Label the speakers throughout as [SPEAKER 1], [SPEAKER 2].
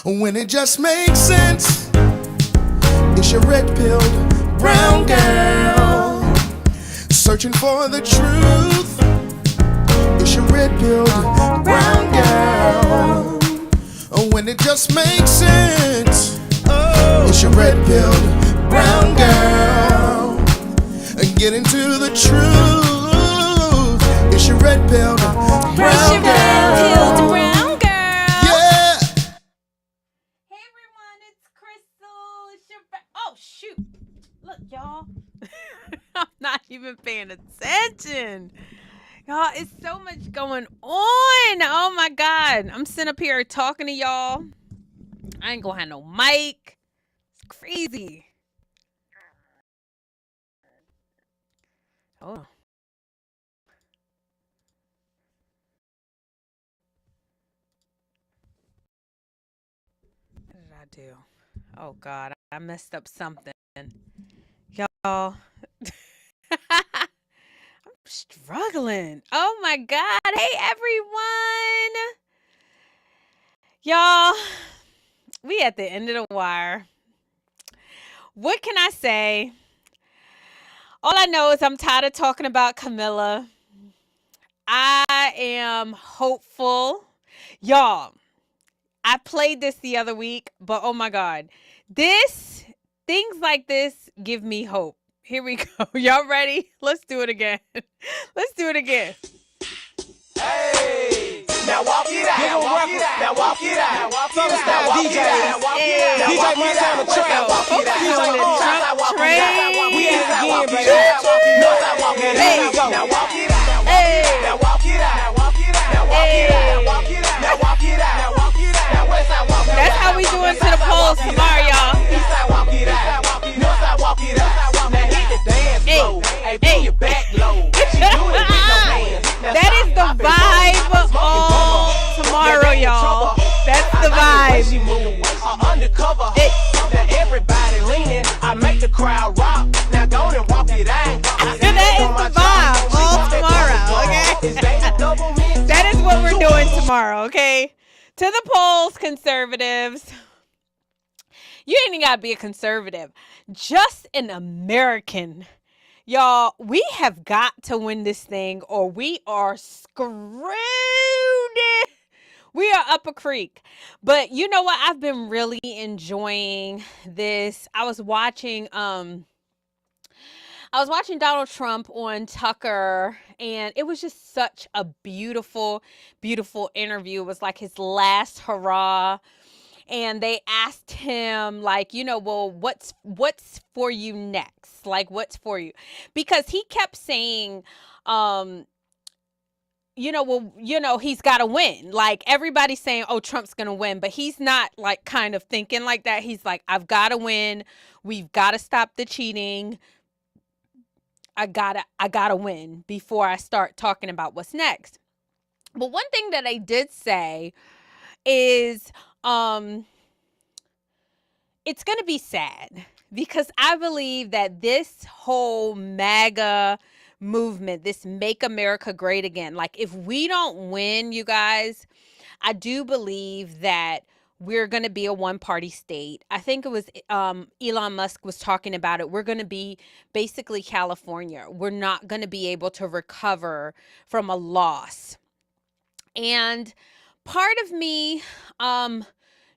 [SPEAKER 1] When it just makes sense, it's your red-pilled brown girl searching for the truth. It's your red-pilled brown girl. When it just makes sense, it's your red-pilled brown girl. Get into the truth. It's your red-pilled brown girl.
[SPEAKER 2] Brown girl.
[SPEAKER 1] Yeah.
[SPEAKER 2] Hey everyone, it's Crystal. It's your oh shoot! Look, y'all. I'm not even paying attention. Y'all, it's so much going on. Oh my God. I'm sitting up here talking to y'all. I ain't gonna have no mic. It's crazy. Oh. What did I do? Oh God, I messed up something. Y'all. I'm struggling. Oh my God. Hey everyone. Y'all, we at the end of the wire. What can I say? All I know is I'm tired of talking about Camilla. I am hopeful. Y'all, I played this the other week, but oh my God. Things like this give me hope. Here we go. Y'all ready? Let's do it again. Let's do it again.
[SPEAKER 3] Hey, now walk it out. Now walk it out. Now walk it out. Now walk it out. Now walk it out. Now walk it out. DJ Montana on the track. Now walk it out. DJ on the track. We at it again, baby. Here we go. Now walk it out. Now walk it out. Now walk it out. Now walk it out. Now walk it out. Now walk it out. Now walk it out. Now west side walk it out.
[SPEAKER 2] That's how we doing to the polls tomorrow, y'all.
[SPEAKER 3] East side walk it out. North side walk it out. Now hit the dance floor. Hey, pull your back low. She do it with no hands.
[SPEAKER 2] That is the vibe all tomorrow, y'all. That's the vibe.
[SPEAKER 3] Undercover. Now everybody leaning. I make the crowd rock. Now go and walk it out.
[SPEAKER 2] That is the vibe all tomorrow, okay? That is what we're doing tomorrow, okay? To the polls, conservatives. You ain't even gotta be a conservative. Just an American. Y'all, we have got to win this thing or we are screwed. We are up a creek. But you know what? I've been really enjoying this. I was watching Donald Trump on Tucker, and it was just such a beautiful, beautiful interview. It was like his last hurrah. And they asked him, like, well, what's for you next? Like, what's for you? Because he kept saying, he's got to win. Like, everybody's saying, oh, Trump's going to win. But he's not, like, kind of thinking like that. He's like, I've got to win. We've got to stop the cheating. I gotta win before I start talking about what's next. But one thing that I did say is, it's going to be sad because I believe that this whole MAGA movement, this Make America Great Again, like if we don't win, you guys, I do believe that we're going to be a one-party state. I think it was Elon Musk was talking about it. We're going to be basically California. We're not going to be able to recover from a loss. And part of me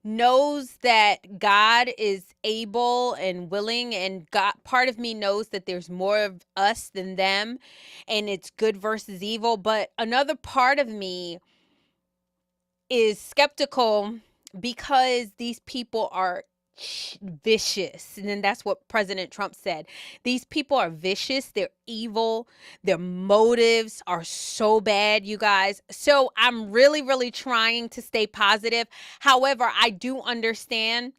[SPEAKER 2] knows that God is able and willing, and part of me knows that there's more of us than them, and it's good versus evil. But another part of me is skeptical because these people are vicious. And then that's what President Trump said. These people are vicious. They're evil. Their motives are so bad, you guys. So I'm really, really trying to stay positive. However, I do understand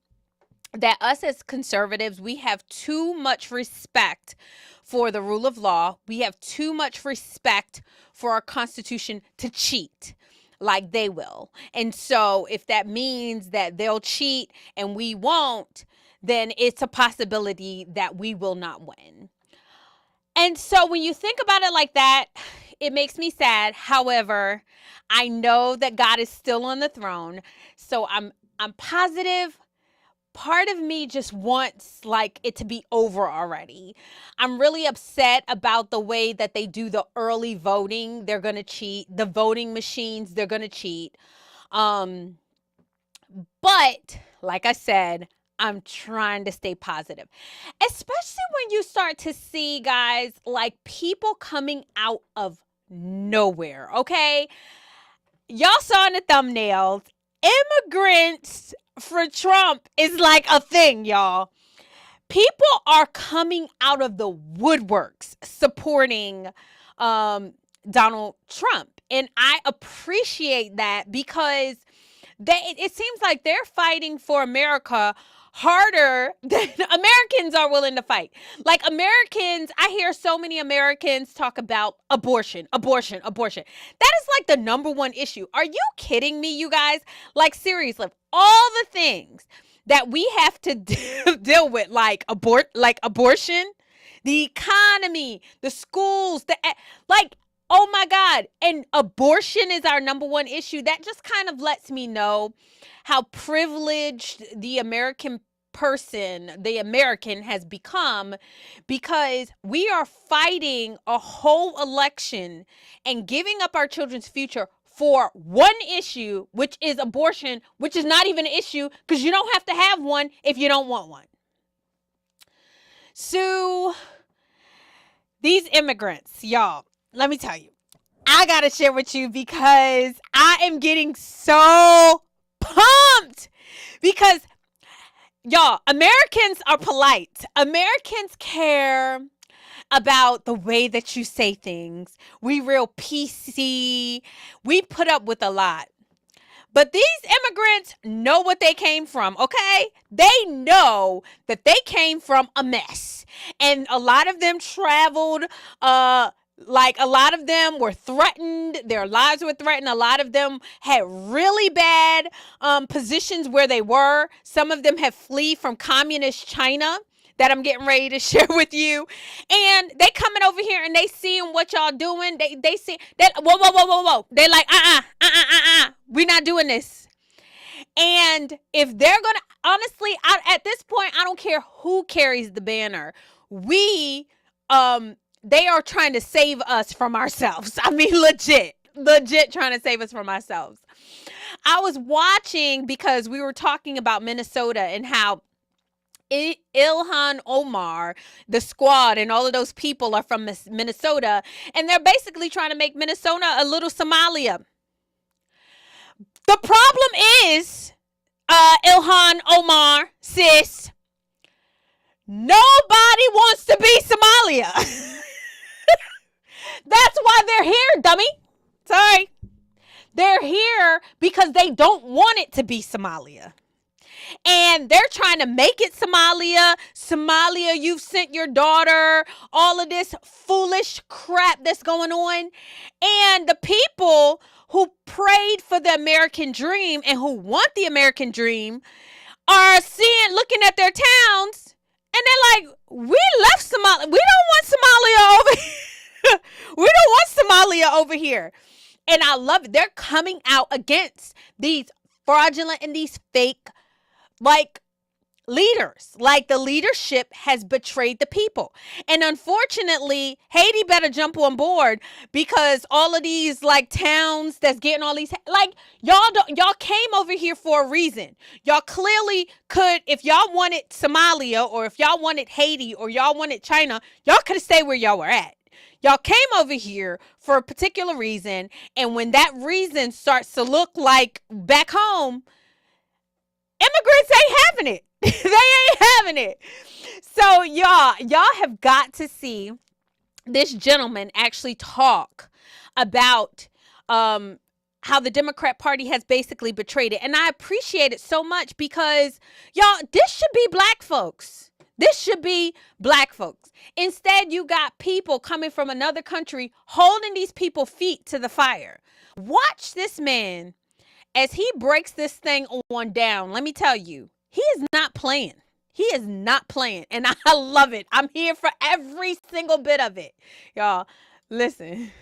[SPEAKER 2] that us as conservatives, we have too much respect for the rule of law. We have too much respect for our Constitution to cheat like they will. And so if that means that they'll cheat and we won't, then it's a possibility that we will not win. And so when you think about it like that, it makes me sad. However, I know that God is still on the throne. So I'm positive. Part of me just wants like it to be over already. I'm really upset about the way that they do the early voting. They're going to cheat. The voting machines, they're going to cheat. But like I said, I'm trying to stay positive, especially when you start to see, guys, like people coming out of nowhere. Okay. Y'all saw in the thumbnails, immigrants for Trump is like a thing, y'all. People are coming out of the woodworks supporting Donald Trump. And I appreciate that because it seems like they're fighting for America harder than Americans are willing to fight. Like Americans, I hear so many Americans talk about abortion. That is like the number one issue. Are you kidding me, you guys? Like seriously, all the things that we have to deal with, like abortion, the economy, the schools, oh my God. And abortion is our number one issue. That just kind of lets me know how privileged the American has become, because we are fighting a whole election and giving up our children's future for one issue, which is abortion, which is not even an issue because you don't have to have one if you don't want one. So these immigrants, y'all, let me tell you, I got to share with you because I am getting so pumped because, y'all, Americans are polite. Americans care about the way that you say things. We real PC. We put up with a lot. But these immigrants know what they came from, okay? They know that they came from a mess. And a lot of them traveled, like a lot of them were threatened. Their lives were threatened. A lot of them had really bad positions where they were. Some of them have fled from communist China that I'm getting ready to share with you. And they coming over here and they seeing what y'all doing. They see that, whoa. They like, we're not doing this. And if they're going to, honestly, at this point, I don't care who carries the banner. They are trying to save us from ourselves. I mean, legit trying to save us from ourselves. I was watching because we were talking about Minnesota and how Ilhan Omar, the squad, and all of those people are from Minnesota, and they're basically trying to make Minnesota a little Somalia. The problem is, Ilhan Omar, sis, nobody wants to be Somalia. That's why they're here, dummy. Sorry. They're here because they don't want it to be Somalia. And they're trying to make it Somalia. Somalia, you've sent your daughter. All of this foolish crap that's going on. And the people who prayed for the American dream and who want the American dream are looking at their towns, and they're like, we left Somalia. We don't want Somalia over here. We don't want Somalia over here. And I love it. They're coming out against these fraudulent and these fake leaders. Like the leadership has betrayed the people. And unfortunately, Haiti better jump on board because all of these towns that's getting all these, y'all came over here for a reason. Y'all clearly could, if y'all wanted Somalia or if y'all wanted Haiti or y'all wanted China, y'all could have stayed where y'all were at. Y'all came over here for a particular reason. And when that reason starts to look like back home, immigrants ain't having it. They ain't having it. So y'all have got to see this gentleman actually talk about how the Democrat Party has basically betrayed it. And I appreciate it so much because, y'all, this should be black folks. This should be black folks. Instead, you got people coming from another country holding these people's feet to the fire. Watch this man as he breaks this thing on down. Let me tell you, he is not playing. He is not playing. And I love it. I'm here for every single bit of it. Y'all, listen.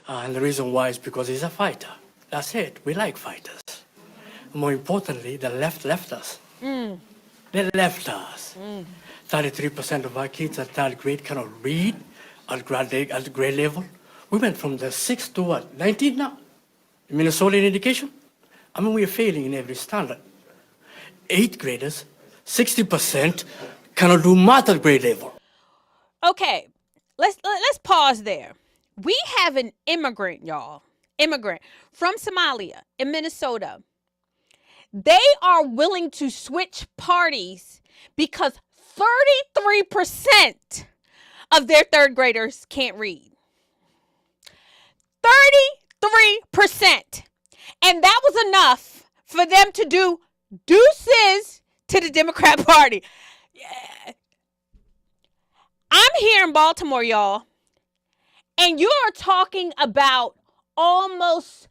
[SPEAKER 4] And the reason why is because he's a fighter. That's it. We like fighters. More importantly, the left us. They left us. 33% of our kids at third grade cannot read at grade level. We went from the 6th to what? 19 now? In Minnesota in education? I mean, we are failing in every standard. 8th graders, 60% cannot do math at grade level.
[SPEAKER 2] Okay, let's pause there. We have an immigrant, y'all. Immigrant from Somalia in Minnesota. They are willing to switch parties because 33% of their third graders can't read. 33%. And that was enough for them to do deuces to the Democrat Party. Yeah. I'm here in Baltimore, y'all. And you are talking about almost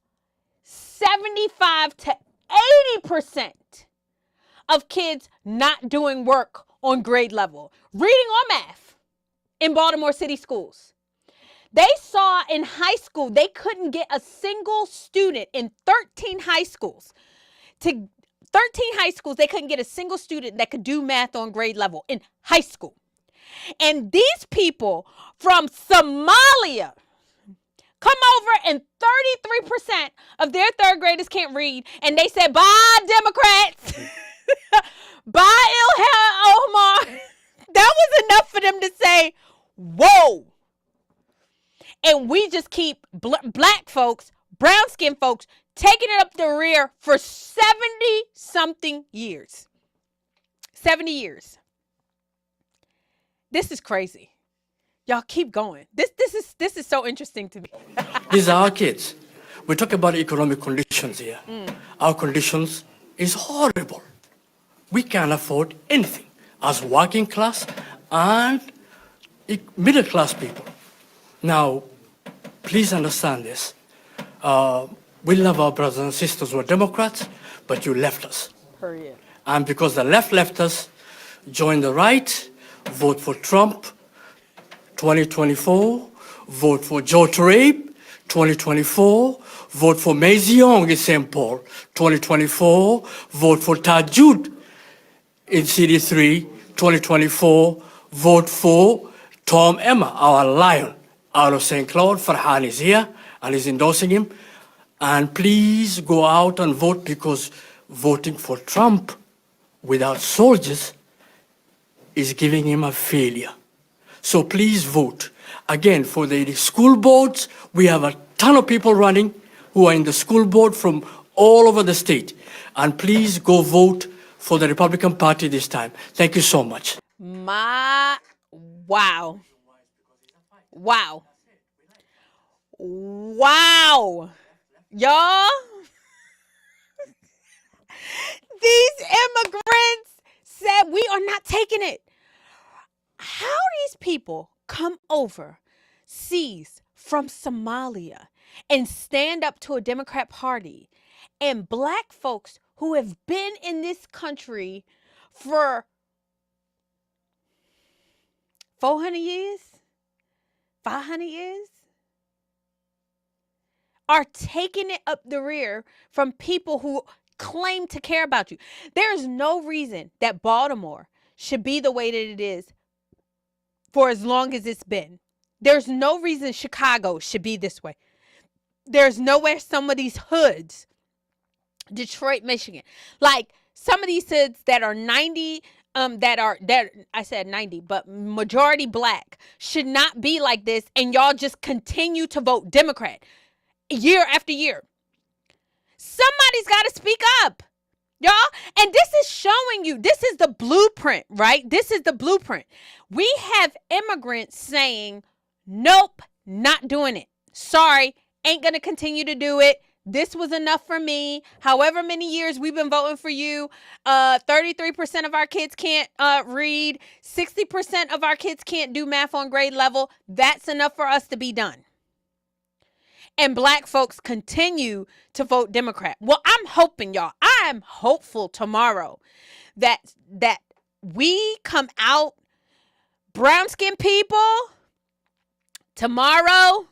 [SPEAKER 2] 75 to 80% of kids not doing work on grade level, reading or math in Baltimore City schools. They saw in high school, they couldn't get a single student in 13 high schools. They couldn't get a single student that could do math on grade level in high school. And these people from Somalia come over and 33% of their third graders can't read. And they said, bye, Democrats. Bye, Ilhan Omar. That was enough for them to say, whoa. And we just keep black folks, brown-skinned folks, taking it up the rear for 70-something years. 70 years. This is crazy. Y'all keep going. This is so interesting to me.
[SPEAKER 4] These are our kids. We talk about economic conditions here. Our conditions is horrible. We can't afford anything as working class and middle class people. Now, please understand this. We love our brothers and sisters who are Democrats, but you left us.
[SPEAKER 2] Period.
[SPEAKER 4] And because the left us, join the right, vote for Trump, 2024, vote for Joe Trabe, 2024, vote for Maisie Young in St. Paul, 2024, vote for Tajud in CD3, 2024, vote for Tom Emma, our lion, out of St. Cloud. Farhan is here and is endorsing him. And please go out and vote, because voting for Trump without soldiers is giving him a failure. So please vote. Again, for the school boards, we have a ton of people running who are in the school board from all over the state. And please go vote for the Republican Party this time. Thank you so much.
[SPEAKER 2] Wow. Y'all. These immigrants said we are not taking it. How these people come overseas from Somalia and stand up to a Democrat Party, and black folks who have been in this country for 400 years, 500 years, are taking it up the rear from people who claim to care about you. There is no reason that Baltimore should be the way that it is for as long as it's been. There's no reason Chicago should be this way. There's nowhere some of these hoods, Detroit, Michigan, like some of these hoods that are 90, I said 90, but majority black, should not be like this. And y'all just continue to vote Democrat year after year. Somebody's got to speak up, y'all. And this is showing you, this is the blueprint, right? This is the blueprint. We have immigrants saying, nope, not doing it. Sorry, ain't going to continue to do it. This was enough for me. However many years we've been voting for you, 33% of our kids can't read. 60% of our kids can't do math on grade level. That's enough for us to be done. And black folks continue to vote Democrat. Well, I'm hoping, y'all, I'm hopeful tomorrow that we come out, brown-skinned people, tomorrow,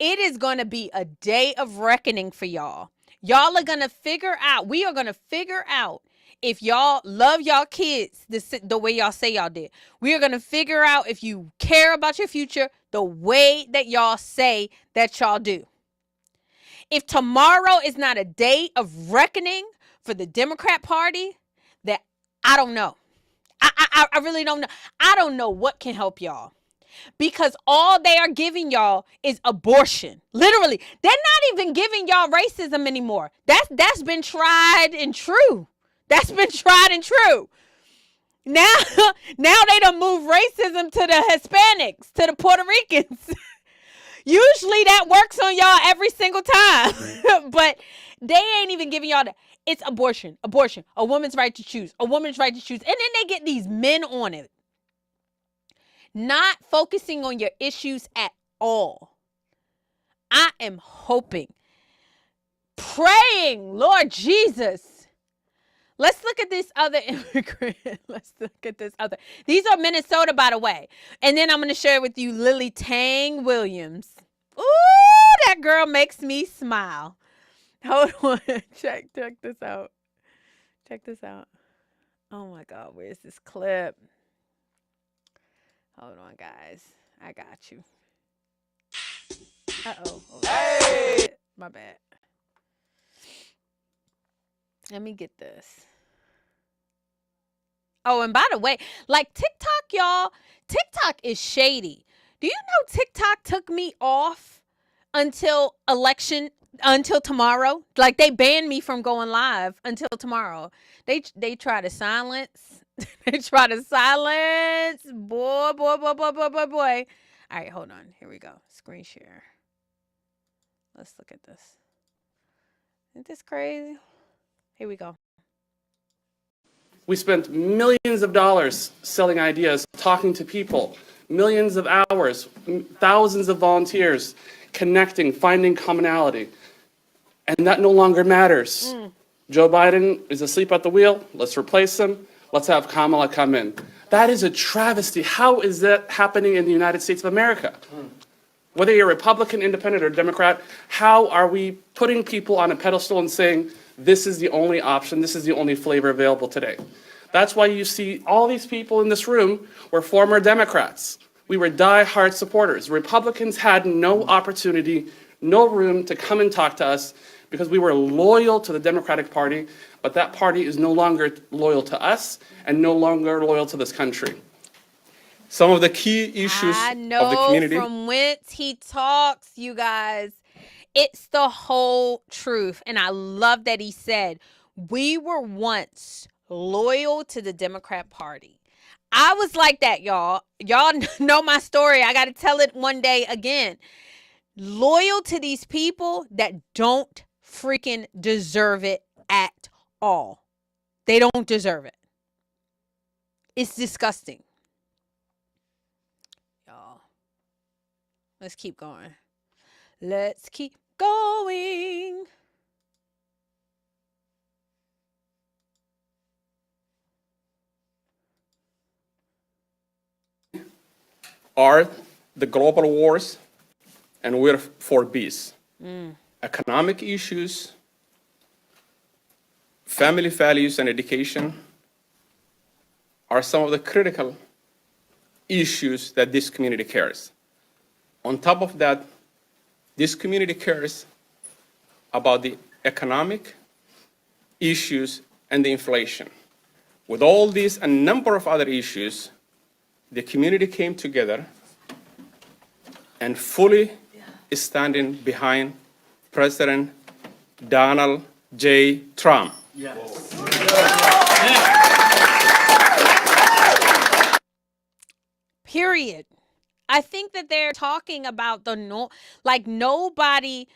[SPEAKER 2] It is going to be a day of reckoning for y'all. Y'all are going to figure out, we are going to figure out if y'all love y'all kids the way y'all say y'all did. We are going to figure out if you care about your future the way that y'all say that y'all do. If tomorrow is not a day of reckoning for the Democrat Party, that I don't know. I really don't know. I don't know what can help y'all. Because all they are giving y'all is abortion. Literally, they're not even giving y'all racism anymore. That's been tried and true. That's been tried and true. Now they done move racism to the Hispanics, to the Puerto Ricans. Usually that works on y'all every single time. But they ain't even giving y'all that. It's abortion. A woman's right to choose. A woman's right to choose. And then they get these men on it. Not focusing on your issues at all. I am hoping, praying, Lord Jesus. Let's look at this other immigrant. Let's look at this other. These are Minnesota, by the way. And then I'm going to share with you Lily Tang Williams. Ooh, that girl makes me smile. Hold on. Check this out. Check this out. Oh my God, where's this clip? Hold on, guys. I got you. Uh-oh. Hey! My bad. Let me get this. Oh, and by the way, like TikTok, y'all, TikTok is shady. Do you know TikTok took me off until tomorrow? Like they banned me from going live until tomorrow. They try to silence. They try to silence. Boy. All right, hold on. Here we go. Screen share. Let's look at this. Isn't this crazy? Here we go.
[SPEAKER 5] We spent millions of dollars selling ideas, talking to people, millions of hours, thousands of volunteers, connecting, finding commonality. And that no longer matters. Joe Biden is asleep at the wheel. Let's replace him. Let's have Kamala come in. That is a travesty. How is that happening in the United States of America? Whether you're Republican, Independent, or Democrat, how are we putting people on a pedestal and saying, this is the only option, this is the only flavor available today? That's why you see all these people in this room were former Democrats. We were die-hard supporters. Republicans had no opportunity, no room to come and talk to us because we were loyal to the Democratic Party, but that party is no longer loyal to us and no longer loyal to this country. Some of the key issues of the community.
[SPEAKER 2] I know from whence he talks, you guys. It's the whole truth. And I love that he said, we were once loyal to the Democrat Party. I was like that, y'all. Y'all know my story. I got to tell it one day again. Loyal to these people that don't freaking deserve it at all. They don't deserve it. It's disgusting. Y'all. Let's keep going. Let's keep going.
[SPEAKER 5] Are the global wars, and we're for peace. Economic issues, family values, and education are some of the critical issues that this community cares. On top of that, this community cares about the economic issues and the inflation. With all these and a number of other issues, the community came together and fully is standing behind President Donald J. Trump.
[SPEAKER 4] Yes.
[SPEAKER 2] Period. I think that they're talking about nobody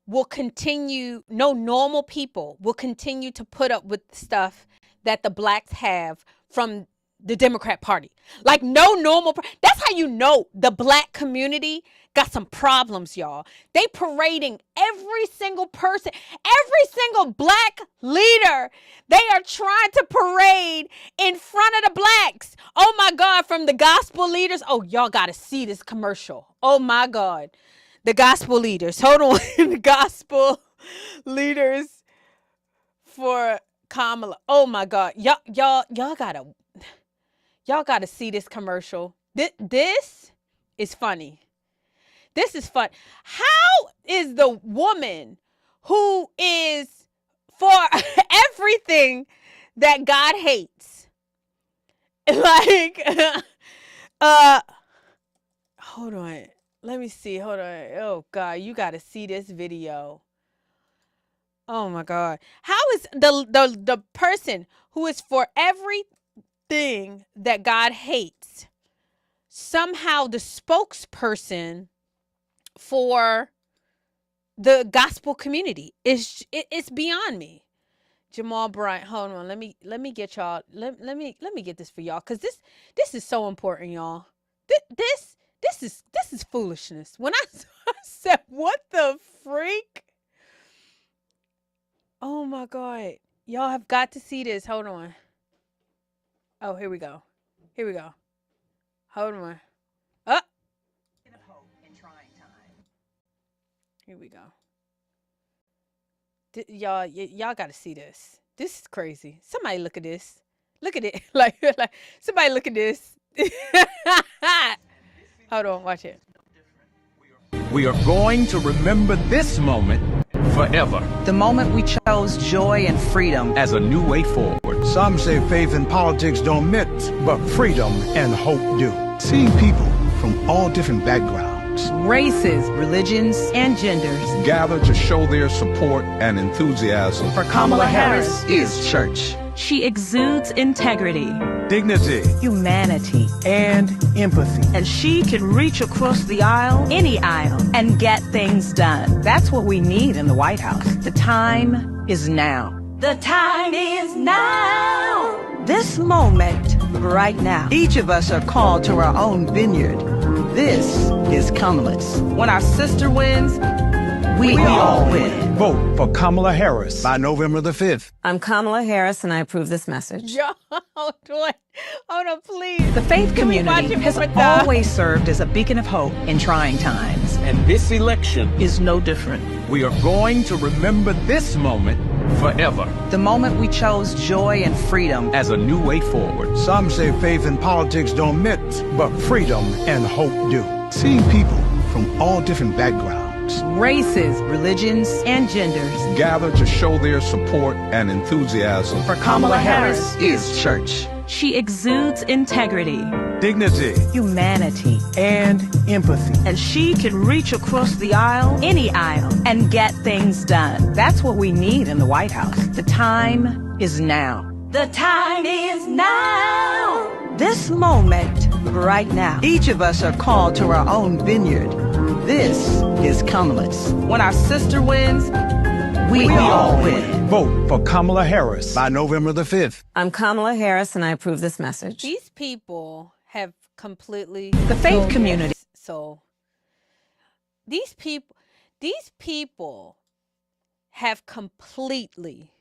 [SPEAKER 2] will continue, no normal people will continue to put up with stuff that the blacks have from the Democrat Party. Like no normal. That's how you know the black community got some problems, y'all. They parading every single person, every single black leader. They are trying to parade in front of the blacks. Oh my God, from the gospel leaders. Oh, y'all got to see this commercial. Oh my God. The gospel leaders. Hold on. The gospel leaders for Kamala. Oh my God. Y'all gotta see this commercial. This is funny. This is fun. How is the woman who is for everything that God hates? Like, hold on. Let me see. Hold on. Oh God, you gotta see this video. Oh my God. How is the person who is for everything that God hates somehow the spokesperson for the gospel community? It's beyond me. Jamal Bryant, hold on. Let me get y'all. Let me get this for y'all, because this is so important, y'all. This is foolishness. When I said, what the freak? Oh my God. Y'all have got to see this. Hold on. Oh, here we go. Here we go. Hold on. Up. Here we go. Y'all got to see this. This is crazy. Somebody look at this. Look at it. like somebody look at this. Hold on. Watch it.
[SPEAKER 6] We are going to remember this moment forever
[SPEAKER 7] The moment we chose joy and freedom.
[SPEAKER 6] as a new way forward.
[SPEAKER 8] Some say faith and politics don't mix, but freedom and hope do. Seeing people from all different backgrounds
[SPEAKER 7] Races, religions, and genders.
[SPEAKER 9] gather to show their support and enthusiasm.
[SPEAKER 7] For Kamala Harris is church.
[SPEAKER 10] She exudes integrity,
[SPEAKER 8] dignity
[SPEAKER 7] Humanity.
[SPEAKER 8] and empathy.
[SPEAKER 10] and she can reach across the aisle, any aisle, and get things done.
[SPEAKER 7] That's what we need in the White House. The time is now.
[SPEAKER 10] The time is now. This moment, right now.
[SPEAKER 7] Each of us are called to our own vineyard. This is Kamala's. When our sister wins, we all win.
[SPEAKER 8] Vote for Kamala Harris by November the 5th.
[SPEAKER 11] I'm Kamala Harris, and I approve this message.
[SPEAKER 2] Y'all, hold on, please.
[SPEAKER 7] The faith
[SPEAKER 2] Can we watch
[SPEAKER 7] community
[SPEAKER 2] it
[SPEAKER 7] has
[SPEAKER 2] one more time?
[SPEAKER 7] always served as a beacon of hope in trying times.
[SPEAKER 6] And this election,
[SPEAKER 7] Is no different.
[SPEAKER 6] we are going to remember this moment forever
[SPEAKER 7] The moment we chose joy and freedom.
[SPEAKER 6] as a new way forward.
[SPEAKER 8] Some say faith and politics don't mix, but freedom and hope do. Seeing people from all different backgrounds
[SPEAKER 7] Races, religions, and genders.
[SPEAKER 9] Gather to show their support and enthusiasm.
[SPEAKER 7] For Kamala Harris is church.
[SPEAKER 10] She exudes integrity,
[SPEAKER 8] dignity
[SPEAKER 7] Humanity.
[SPEAKER 8] and empathy.
[SPEAKER 10] and she can reach across the aisle, any aisle, and get things done.
[SPEAKER 7] That's what we need in the White House. The time is now.
[SPEAKER 10] The time is now. This moment, right now.
[SPEAKER 7] Each of us are called to our own vineyard. This is Kamala's. When our sister wins, we all win.
[SPEAKER 8] Vote for Kamala Harris by November the 5th.
[SPEAKER 11] I'm Kamala Harris, and I approve this message.
[SPEAKER 2] These people have completely
[SPEAKER 7] The faith
[SPEAKER 2] sold
[SPEAKER 7] community.
[SPEAKER 2] this. So these people have completely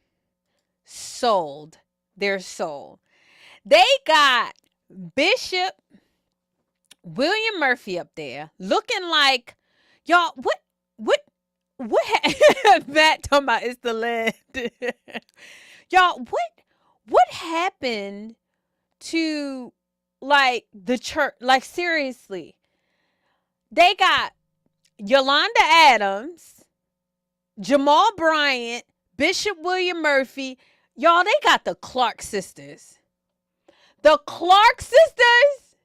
[SPEAKER 2] sold their soul. They got Bishop William Murphy up there looking like, y'all, what Matt talking about is the land. Y'all, what happened to like the church? Like seriously. They got Yolanda Adams, Jamal Bryant, Bishop William Murphy. Y'all, they got the Clark sisters. The Clark sisters?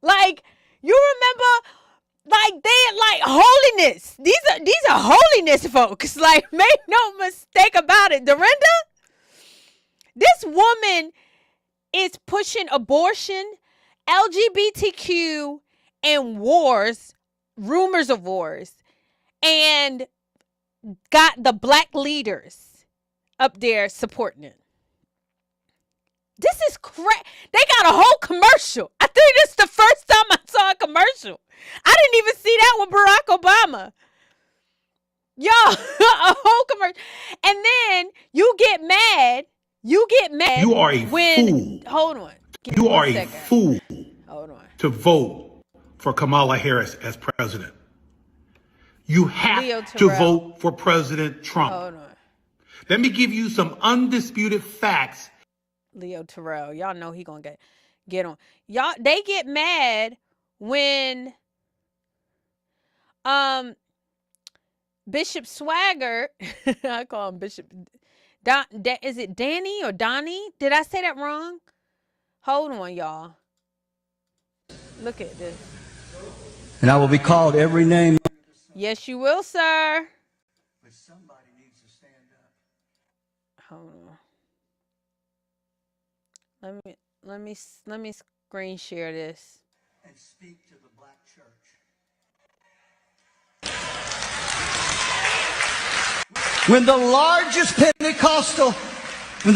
[SPEAKER 2] Like, you remember, like, they like holiness. These are holiness folks. Like, make no mistake about it. Dorinda, this woman is pushing abortion, LGBTQ, and wars, rumors of wars, and got the black leaders up there supporting it. This is They got a whole commercial. I think this is the first time I saw a commercial. I didn't even see that with Barack Obama. Yo, a whole commercial. And then you get mad. You
[SPEAKER 8] are a
[SPEAKER 2] when,
[SPEAKER 8] fool.
[SPEAKER 2] Hold on. Give
[SPEAKER 8] You
[SPEAKER 2] me
[SPEAKER 8] are
[SPEAKER 2] one
[SPEAKER 8] a
[SPEAKER 2] second.
[SPEAKER 8] fool
[SPEAKER 2] Hold on.
[SPEAKER 8] to vote for Kamala Harris as president. You have to vote for President Trump.
[SPEAKER 2] Hold on.
[SPEAKER 8] Let me give you some undisputed facts.
[SPEAKER 2] Leo Terrell. Y'all know he gonna get on. Y'all, they get mad when Bishop Swagger, I call him Bishop is it Danny or Donnie? Did I say that wrong? Hold on, y'all. Look at this.
[SPEAKER 12] And I will be called every name.
[SPEAKER 2] Yes, you will, sir.
[SPEAKER 12] But somebody needs to stand up.
[SPEAKER 2] Hold on. Let me screen share this.
[SPEAKER 12] And speak to the black church. When the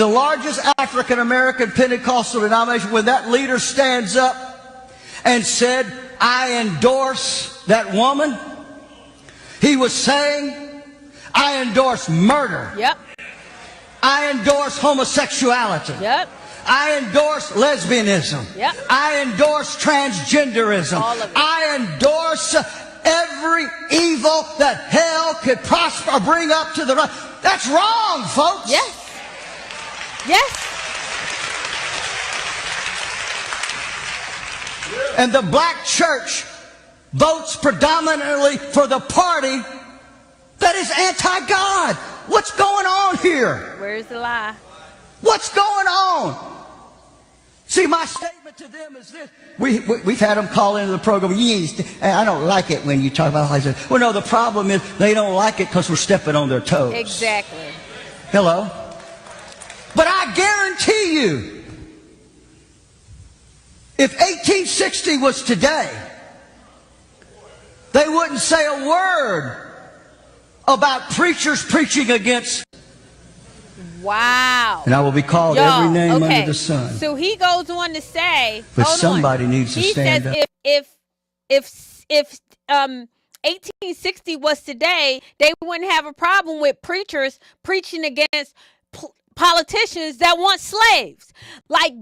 [SPEAKER 12] largest African American Pentecostal denomination, when that leader stands up and said, I endorse that woman, he was saying, I endorse murder.
[SPEAKER 2] Yep.
[SPEAKER 12] I endorse homosexuality.
[SPEAKER 2] Yep.
[SPEAKER 12] I endorse lesbianism.
[SPEAKER 2] Yep.
[SPEAKER 12] I endorse transgenderism.
[SPEAKER 2] All of it.
[SPEAKER 12] I endorse every evil that hell could prosper or bring up to the right. That's wrong, folks.
[SPEAKER 2] Yes. Yes.
[SPEAKER 12] And the black church votes predominantly for the party that is anti-God. What's going on here?
[SPEAKER 2] Where's the lie?
[SPEAKER 12] What's going on? See, my statement to them is this. We've had them call into the program. I don't like it when you talk about life. Well, no, the problem is they don't like it because we're stepping on their toes.
[SPEAKER 2] Exactly.
[SPEAKER 12] Hello? But I guarantee you, if 1860 was today, they wouldn't say a word about preachers preaching against.
[SPEAKER 2] Wow.
[SPEAKER 12] And I will be called every name under the sun.
[SPEAKER 2] So he goes on to say,
[SPEAKER 12] but somebody needs to stand up.
[SPEAKER 2] He says if 1860 was today, they wouldn't have a problem with preachers preaching against politicians that want slaves. Like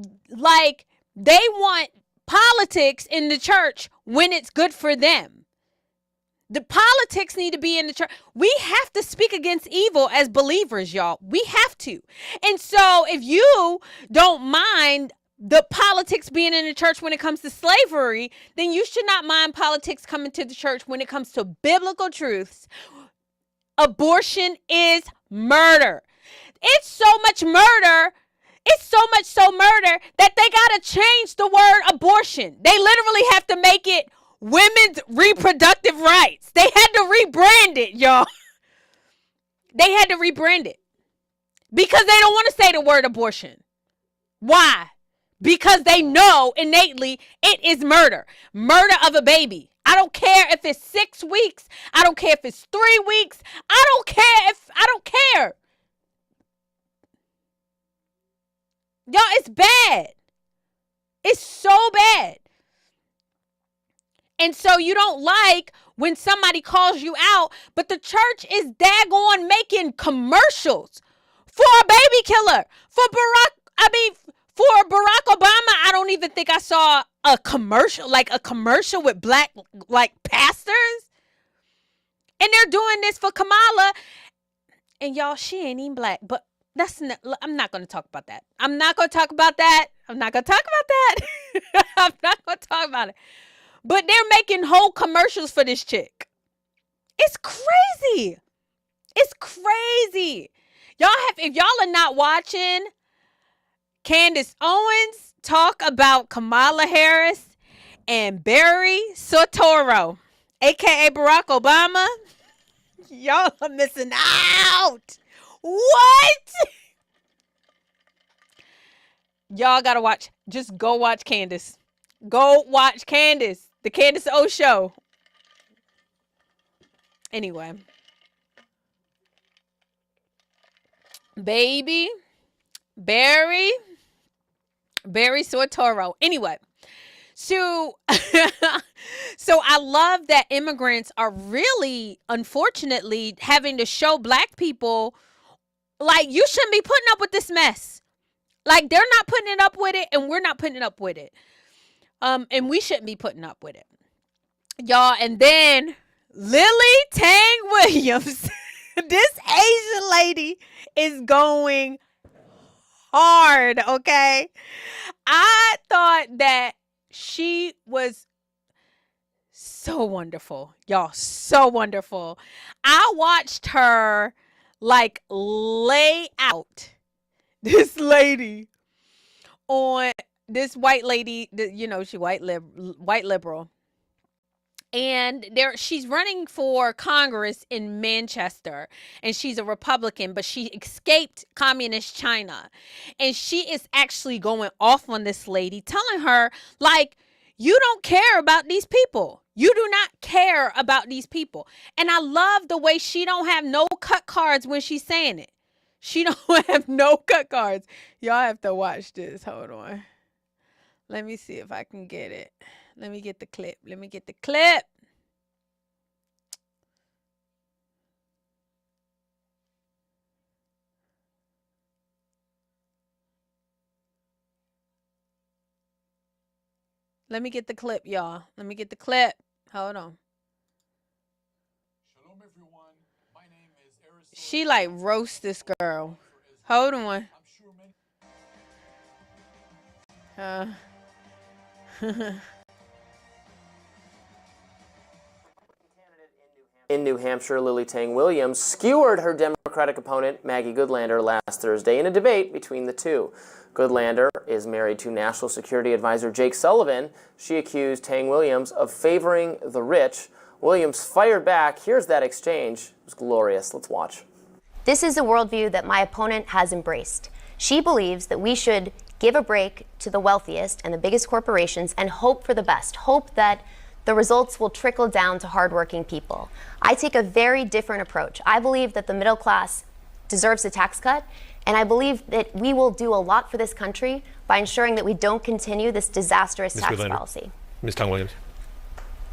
[SPEAKER 2] they want politics in the church when it's good for them. The politics need to be in the church. We have to speak against evil as believers, y'all. We have to. And so if you don't mind the politics being in the church when it comes to slavery, then you should not mind politics coming to the church when it comes to biblical truths. Abortion is murder. It's so much murder. It's so much so murder that they got to change the word abortion. They literally have to make it women's reproductive rights. They had to rebrand it, y'all. They had to rebrand it because they don't want to say the word abortion. Why? Because they know innately it is murder. Murder of a baby. I don't care if it's 6 weeks. I don't care if it's 3 weeks. I don't care. Y'all, it's bad. It's so bad. And so you don't like when somebody calls you out, but the church is daggone making commercials for a baby killer. For Barack Obama, I don't even think I saw a commercial with black pastors. And they're doing this for Kamala. And y'all, she ain't even black, but I'm not going to talk about that. I'm not going to talk about it. I'm not going to talk about it. But they're making whole commercials for this chick. It's crazy. It's crazy. If y'all are not watching Candace Owens talk about Kamala Harris and Barry Soetoro, aka Barack Obama, y'all are missing out. What? Y'all gotta watch. Just go watch Candace. Go watch Candace. The Candace O Show. Anyway. Baby. Barry. Barry Soetoro. Anyway, so so I love that immigrants are really, unfortunately, having to show black people, like, you shouldn't be putting up with this mess. Like, they're not putting it up with it, and we're not putting up with it. And we shouldn't be putting up with it. Y'all, and then Lily Tang Williams, this Asian lady is going hard, okay? I thought that she was so wonderful. Y'all, so wonderful. I watched her like lay out this lady on this white lady, you know, she white liberal. And she's running for Congress in Manchester, and she's a Republican, but she escaped communist China. And she is actually going off on this lady, telling her, like, you don't care about these people. You do not care about these people. And I love the way she don't have no cut cards when she's saying it. She don't have no cut cards. Y'all have to watch this. Hold on. Let me see if I can get it. Let me get the clip. Let me get the clip. Let me get the clip, y'all. Let me get the clip. Hold on. Shalom, everyone. My name is she like roast this girl. Hold on.
[SPEAKER 13] In New Hampshire, Lily Tang Williams skewered her Democratic opponent, Maggie Goodlander, last Thursday in a debate between the two. Goodlander is married to National Security Advisor Jake Sullivan. She accused Tang Williams of favoring the rich. Williams fired back. Here's that exchange. It was glorious. Let's watch.
[SPEAKER 14] This is a worldview that my opponent has embraced. She believes that we should give a break to the wealthiest and the biggest corporations and hope for the best, hope that the results will trickle down to hardworking people. I take a very different approach. I believe that the middle class deserves a tax cut, and I believe that we will do a lot for this country by ensuring that we don't continue this disastrous tax policy.
[SPEAKER 15] Ms. Tang Williams.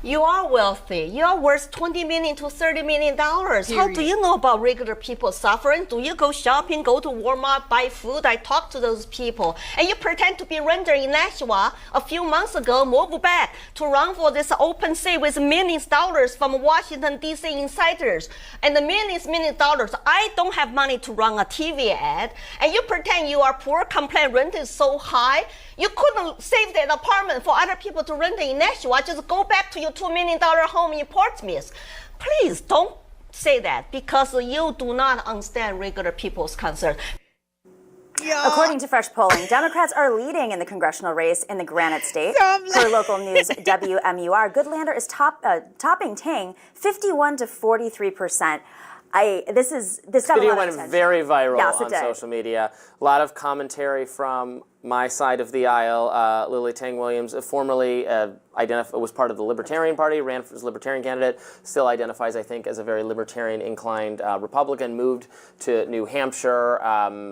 [SPEAKER 16] You are wealthy. You are worth $20 million to $30 million. How do you know about regular people suffering? Do you go shopping, go to Walmart, buy food? I talk to those people. And you pretend to be renter in Nashua a few months ago, move back to run for this open seat with millions of dollars from Washington, D.C. insiders. And the millions of dollars, I don't have money to run a TV ad. And you pretend you are poor, complain rent is so high. You couldn't save that apartment for other people to rent in Nashua. Just go back to your $2 million home in Portsmouth. Please don't say that, because you do not understand regular people's concern.
[SPEAKER 17] According to fresh polling, Democrats are leading in the congressional race in the Granite State. Per local news WMUR, Goodlander is topping Tang 51 to 43%. This
[SPEAKER 13] video went very viral on social media. A lot of commentary from my side of the aisle. Lily Tang Williams, formerly was part of the Libertarian Party, ran as a Libertarian candidate, still identifies, I think, as a very Libertarian-inclined Republican, moved to New Hampshire.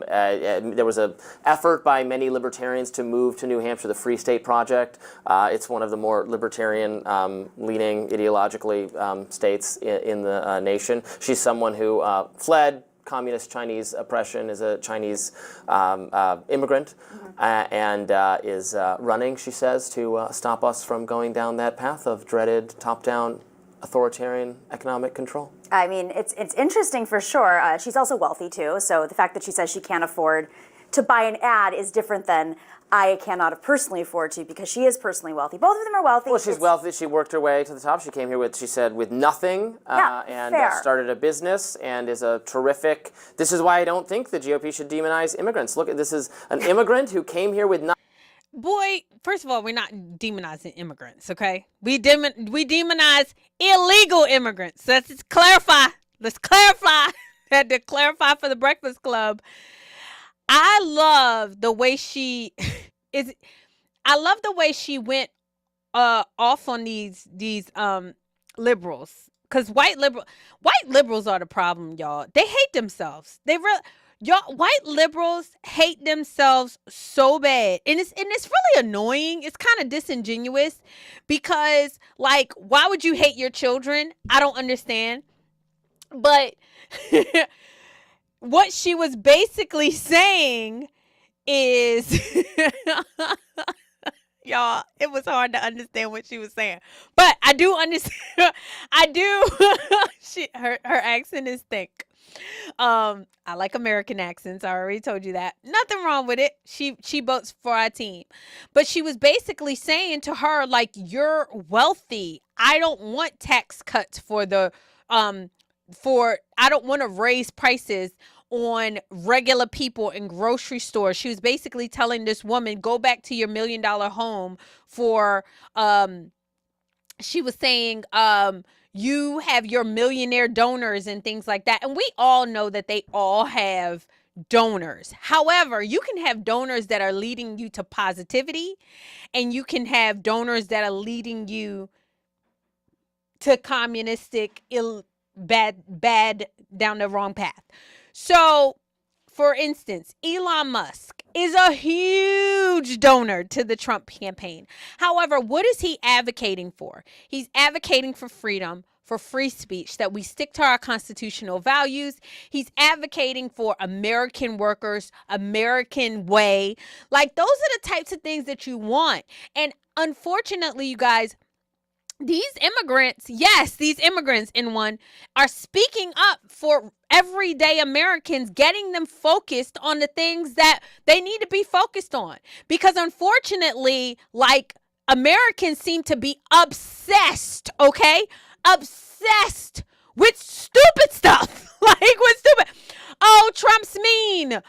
[SPEAKER 13] There was an effort by many Libertarians to move to New Hampshire, the Free State Project. It's one of the more Libertarian-leaning ideologically states in the nation. She's someone who fled communist Chinese oppression, is a Chinese immigrant, and is running, she says, to stop us from going down that path of dreaded top-down authoritarian economic control.
[SPEAKER 17] I mean, it's interesting for sure. She's also wealthy too, so the fact that she says she can't afford to buy an ad is different than I cannot personally afford to, because she is personally wealthy. Both of them are wealthy.
[SPEAKER 13] Well, she's wealthy. She worked her way to the top. She came here with, she said, with nothing, and started a business, and is a terrific. This is why I don't think the GOP should demonize immigrants. Look, this is an immigrant who came here with nothing.
[SPEAKER 2] Boy, first of all, we're not demonizing immigrants, okay? We demonize illegal immigrants. So let's just clarify. Let's clarify. Had to clarify for the Breakfast Club. I love the way she is. I love the way she went off on these liberals, because white liberals are the problem, y'all. They hate themselves. Y'all, white liberals hate themselves so bad. And it's really annoying. It's kind of disingenuous because, like, why would you hate your children? I don't understand. But what she was basically saying is, y'all, it was hard to understand what she was saying. But I do understand. I do. Her accent is thick. I like American accents. I already told you that. Nothing wrong with it. She votes for our team. But she was basically saying to her, like, you're wealthy. I don't want tax cuts for I don't want to raise prices on regular people in grocery stores. She was basically telling this woman, go back to your $1 million home for she was saying you have your millionaire donors and things like that. And we all know that they all have donors. However, you can have donors that are leading you to positivity, and you can have donors that are leading you to communistic, bad down the wrong path. So, for instance, Elon Musk is a huge donor to the Trump campaign. However, what is he advocating for? He's advocating for freedom, for free speech, that we stick to our constitutional values. He's advocating for American workers, American way. Like, those are the types of things that you want. And unfortunately, you guys, these immigrants in one are speaking up for everyday Americans, getting them focused on the things that they need to be focused on. Because unfortunately, like, Americans seem to be obsessed, okay? Obsessed with stupid stuff. Like, with stupid. Oh, Trump's mean.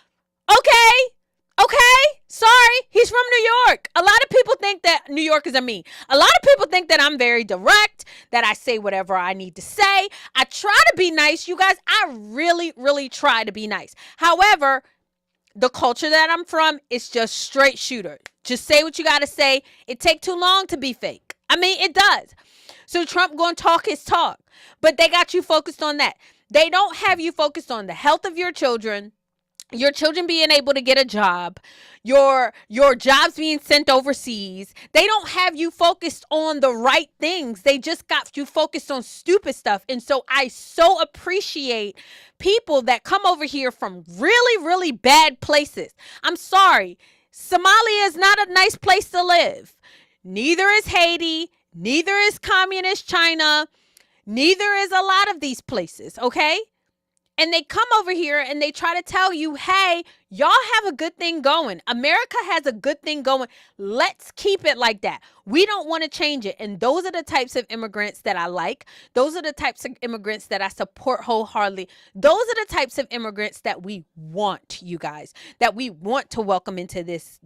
[SPEAKER 2] Okay, sorry, he's from New York. A lot of people think that New Yorkers are mean. A lot of people think that I'm very direct, that I say whatever I need to say. I try to be nice, you guys. I really, really try to be nice. However, the culture that I'm from is just straight shooter. Just say what you got to say. It takes too long to be fake. I mean, it does. So Trump going to talk his talk, but they got you focused on that. They don't have you focused on the health of your children being able to get a job, your jobs being sent overseas. They don't have you focused on the right things. They just got you focused on stupid stuff. And so I so appreciate people that come over here from really, really bad places. I'm sorry. Somalia is not a nice place to live. Neither is Haiti. Neither is communist China. Neither is a lot of these places, okay? And they come over here and they try to tell you, hey, y'all have a good thing going. America has a good thing going. Let's keep it like that. We don't want to change it. And those are the types of immigrants that I like. Those are the types of immigrants that I support wholeheartedly. Those are the types of immigrants that we want, you guys, that we want to welcome into this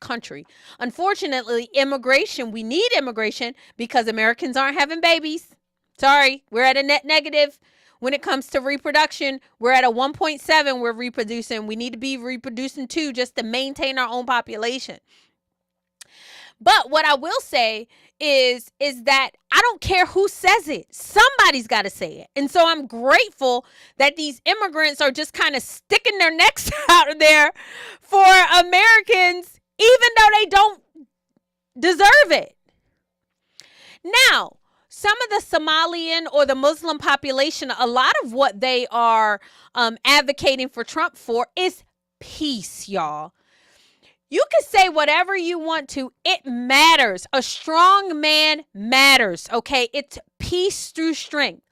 [SPEAKER 2] country. Unfortunately, we need immigration because Americans aren't having babies. Sorry, we're at a net negative. When it comes to reproduction, we're at a 1.7. We're reproducing. We need to be reproducing 2 just to maintain our own population. But what I will say is that I don't care who says it. Somebody's got to say it. And so I'm grateful that these immigrants are just kind of sticking their necks out there for Americans, even though they don't deserve it. Now, some of the Somalian or the Muslim population, a lot of what they are advocating for Trump for is peace, y'all. You can say whatever you want to. It matters. A strong man matters, okay? It's peace through strength.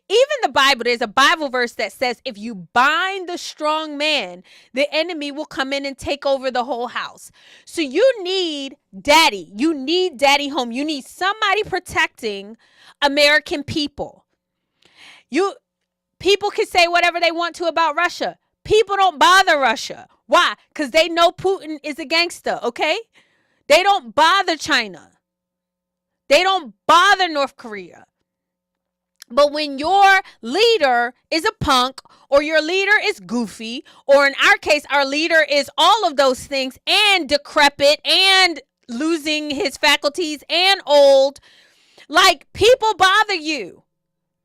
[SPEAKER 2] Even the Bible, there's a Bible verse that says if you bind the strong man, the enemy will come in and take over the whole house. So you need daddy. You need daddy home. You need somebody protecting American people. People can say whatever they want to about Russia. People don't bother Russia. Why? Because they know Putin is a gangster, okay? They don't bother China. They don't bother North Korea. But when your leader is a punk, or your leader is goofy, or in our case, our leader is all of those things and decrepit and losing his faculties and old, like, people bother you.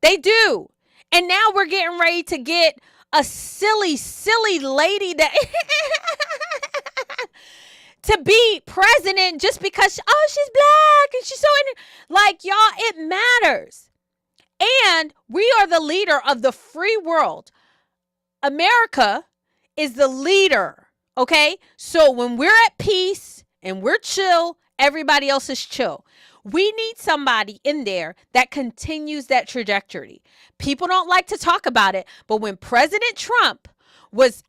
[SPEAKER 2] They do. And now we're getting ready to get a silly, silly lady that to be president just because, oh, she's black and she's so, like, y'all, it matters. And we are the leader of the free world. America is the leader, okay? So when we're at peace and we're chill, everybody else is chill. We need somebody in there that continues that trajectory. People don't like to talk about it, but when President Trump was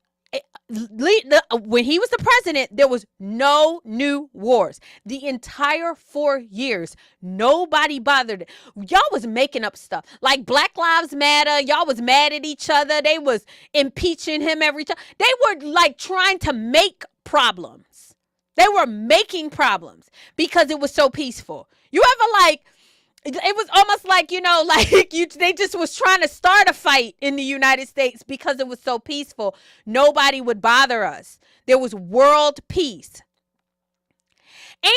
[SPEAKER 2] when he was the president, there was no new wars. The entire 4 years, nobody bothered. Y'all was making up stuff like Black Lives Matter. Y'all was mad at each other. They was impeaching him every time. They were like trying to make problems. They were making problems because it was so peaceful. You ever like, it was almost like, you know, like they just was trying to start a fight in the United States because it was so peaceful. Nobody would bother us. There was world peace.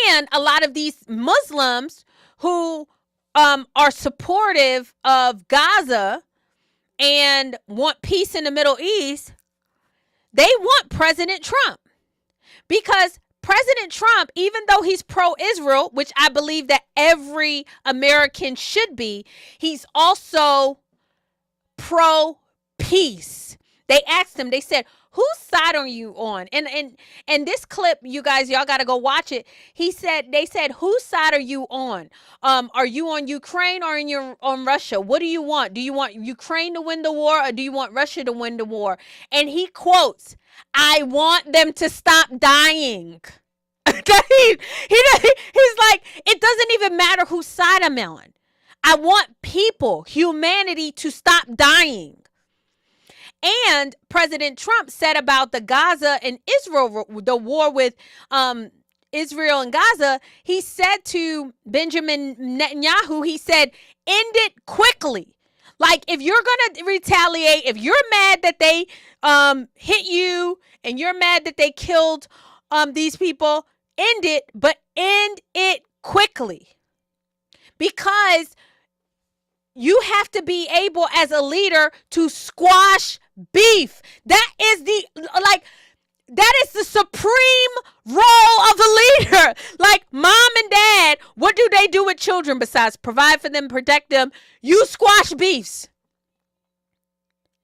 [SPEAKER 2] And a lot of these Muslims who are supportive of Gaza and want peace in the Middle East, they want President Trump because President Trump, even though he's pro-Israel, which I believe that every American should be, he's also pro-peace. They asked him, they said, whose side are you on? And this clip, you guys, y'all got to go watch it. They said, whose side are you on? Are you on Ukraine or on Russia? What do you want? Do you want Ukraine to win the war or do you want Russia to win the war? And he quotes, I want them to stop dying. He's like, it doesn't even matter whose side I'm on. I want people, humanity, to stop dying. And President Trump said about the Gaza and Israel, the war with Israel and Gaza, he said to Benjamin Netanyahu, he said, end it quickly. Like, if you're going to retaliate, if you're mad that they hit you and you're mad that they killed these people, end it, but end it quickly. Because you have to be able as a leader to squash beef. That is the supreme role of a leader. Like mom and dad, what do they do with children besides provide for them, protect them? You squash beefs.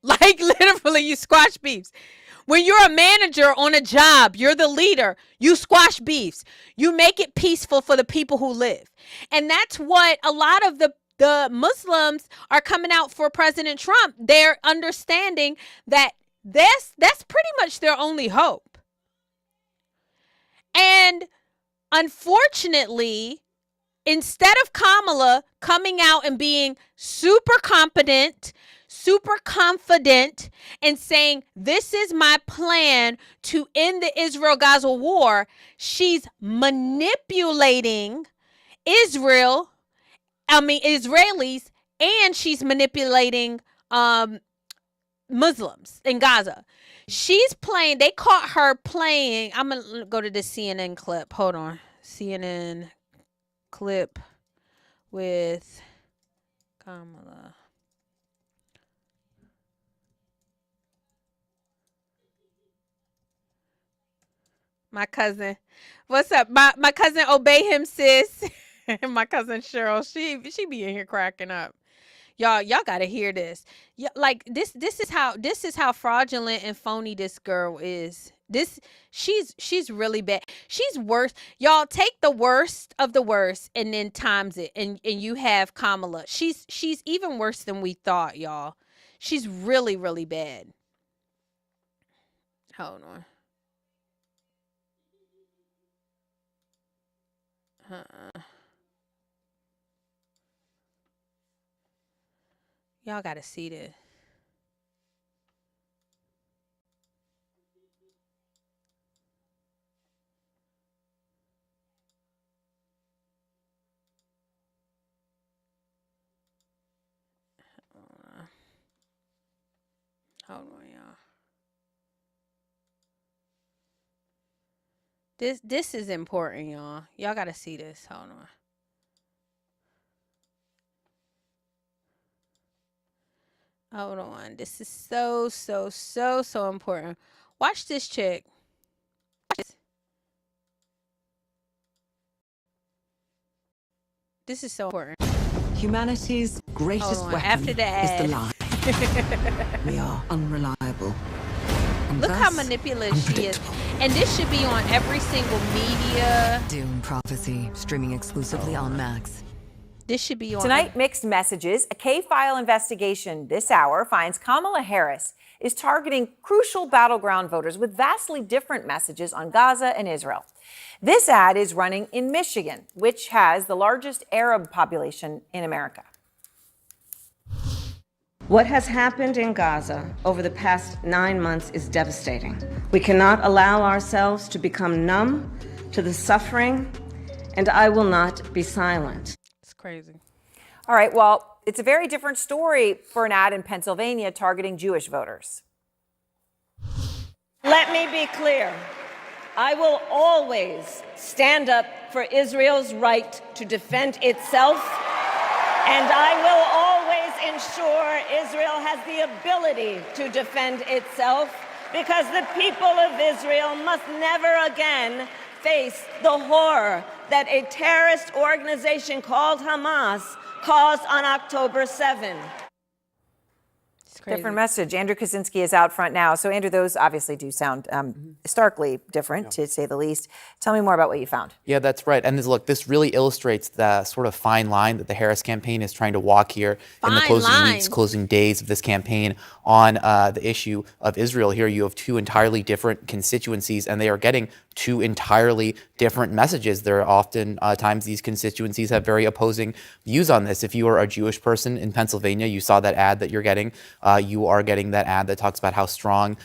[SPEAKER 2] Like literally you squash beefs. When you're a manager on a job, you're the leader, you squash beefs. You make it peaceful for the people who live. And that's what a lot of the Muslims are coming out for President Trump. They're understanding that that's pretty much their only hope. And unfortunately, instead of Kamala coming out and being super competent, super confident, and saying, this is my plan to end the Israel-Gaza war, she's manipulating Israelis, and she's manipulating Muslims in Gaza. She's playing, they caught her playing, I'm going to go to the CNN clip. Hold on. CNN clip with Kamala. My cousin. What's up? My cousin Obey Him, sis. My cousin Cheryl. She be in here cracking up. Y'all gotta hear this. Yeah, like this is how fraudulent and phony this girl is. She's really bad. She's worse. Y'all take the worst of the worst and then times it, and you have Kamala. She's even worse than we thought, y'all. She's really, really bad. Hold on. Y'all gotta see this. Hold on, y'all. This is important, y'all. Y'all gotta see this. Hold on. Hold on. This is so important. Watch this chick. This is so important.
[SPEAKER 15] Humanity's greatest weapon
[SPEAKER 2] After the ad.
[SPEAKER 15] is the lie. We are unreliable. And
[SPEAKER 2] Look
[SPEAKER 15] thus
[SPEAKER 2] how manipulative she is. And this should be on every single media.
[SPEAKER 18] Dune Prophecy, streaming exclusively on Max.
[SPEAKER 2] This should be on.
[SPEAKER 19] Tonight, mixed messages. A K-file investigation this hour finds Kamala Harris is targeting crucial battleground voters with vastly different messages on Gaza and Israel. This ad is running in Michigan, which has the largest Arab population in America.
[SPEAKER 20] What has happened in Gaza over the past 9 months is devastating. We cannot allow ourselves to become numb to the suffering, and I will not be silent.
[SPEAKER 2] It's crazy.
[SPEAKER 19] All right, well, it's a very different story for an ad in Pennsylvania targeting Jewish voters.
[SPEAKER 10] Let me be clear. I will always stand up for Israel's right to defend itself, and I will always ensure Israel has the ability to defend itself, because the people of Israel must never again face the horror that a terrorist organization called Hamas caused on October 7.
[SPEAKER 19] Different message. Andrew Kaczynski is out front now. So, Andrew, those obviously do sound starkly different, to say the least. Tell me more about what you found.
[SPEAKER 21] Yeah, that's right. And this really illustrates the sort of fine line that the Harris campaign is trying to walk here in the closing weeks, closing days of this campaign on the issue of Israel. Here you have two entirely different constituencies, and they are getting two entirely different messages. There are often times these constituencies have very opposing views on this. If you are a Jewish person in Pennsylvania, you saw that ad that you're getting. You are getting that ad that talks about how strong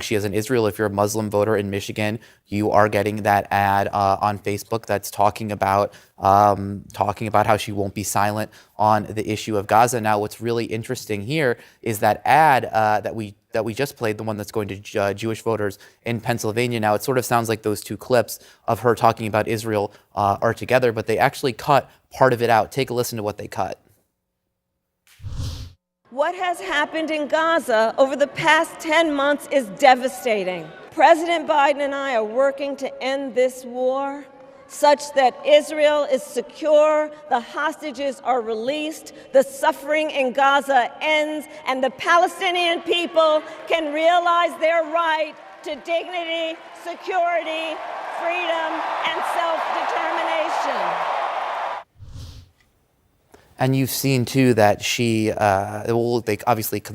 [SPEAKER 21] she is in Israel. If you're a Muslim voter in Michigan, you are getting that ad on Facebook that's talking about how she won't be silent on the issue of Gaza. Now, what's really interesting here is that ad that we just played, the one that's going to Jewish voters in Pennsylvania. Now, it sort of sounds like those two clips of her talking about Israel are together, but they actually cut part of it out. Take a listen to what they cut.
[SPEAKER 10] What has happened in Gaza over the past 10 months is devastating. President Biden and I are working to end this war such that Israel is secure, the hostages are released, the suffering in Gaza ends, and the Palestinian people can realize their right to dignity, security, freedom, and self-determination.
[SPEAKER 21] And you've seen, too, that they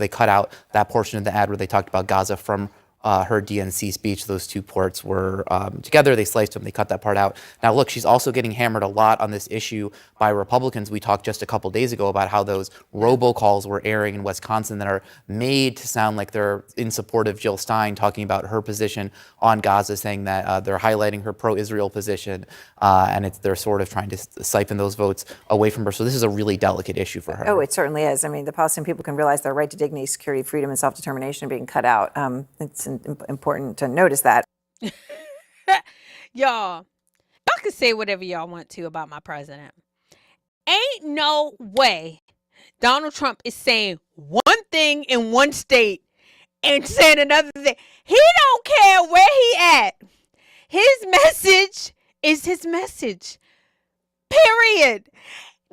[SPEAKER 21] cut out that portion of the ad where they talked about Gaza from her DNC speech. Those two parts were together. They sliced them. They cut that part out. Now, look, she's also getting hammered a lot on this issue by Republicans. We talked just a couple days ago about how those robocalls were airing in Wisconsin that are made to sound like they're in support of Jill Stein, talking about her position on Gaza, saying that they're highlighting her pro-Israel position, and they're sort of trying to siphon those votes away from her. So this is a really delicate issue for her.
[SPEAKER 19] Oh, it certainly is. I mean, the Palestinian people can realize their right to dignity, security, freedom, and self-determination are being cut out. It's important to notice that.
[SPEAKER 2] Y'all can say whatever y'all want to about my president. Ain't no way Donald Trump is saying one thing in one state and saying another thing. He don't care where he at. His message is his message. Period.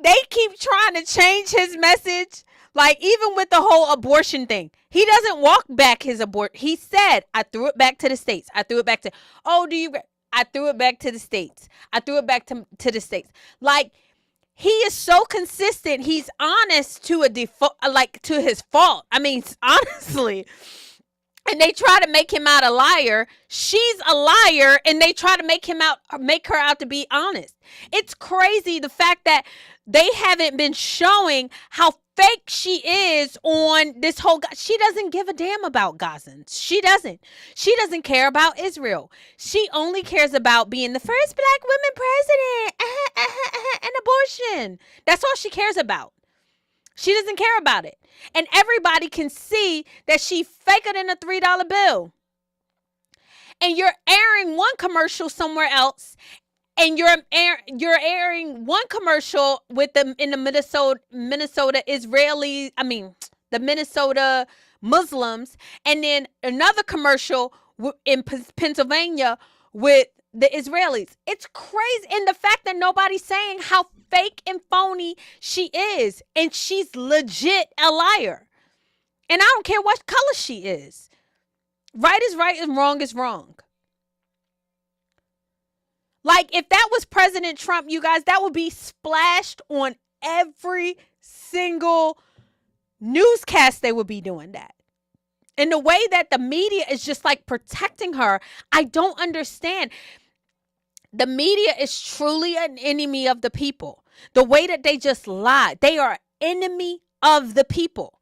[SPEAKER 2] They keep trying to change his message. Like, even with the whole abortion thing, he doesn't walk back his abort. He said, I threw it back to the states. I threw it back to, I threw it back to the states. I threw it back to the states. Like, he is so consistent. He's honest to to his fault. I mean, honestly. And they try to make him out a liar. She's a liar, and they try to make her out to be honest. It's crazy the fact that they haven't been showing how fake she is on this whole. She doesn't give a damn about Gazans. She doesn't. She doesn't care about Israel. She only cares about being the first black woman president and abortion. That's all she cares about. She doesn't care about it. And everybody can see that she faker than a $3 bill. And you're airing one commercial somewhere else. And you're airing one commercial with them in the Minnesota Israeli, the Minnesota Muslims, and then another commercial in Pennsylvania with the Israelis. It's crazy. And the fact that nobody's saying how fake and phony she is. And she's legit a liar. And I don't care what color she is. Right is right and wrong is wrong. Like, if that was President Trump, you guys, that would be splashed on every single newscast. They would be doing that. And the way that the media is just like protecting her, I don't understand. The media is truly an enemy of the people. The way that they just lie, they are enemy of the people.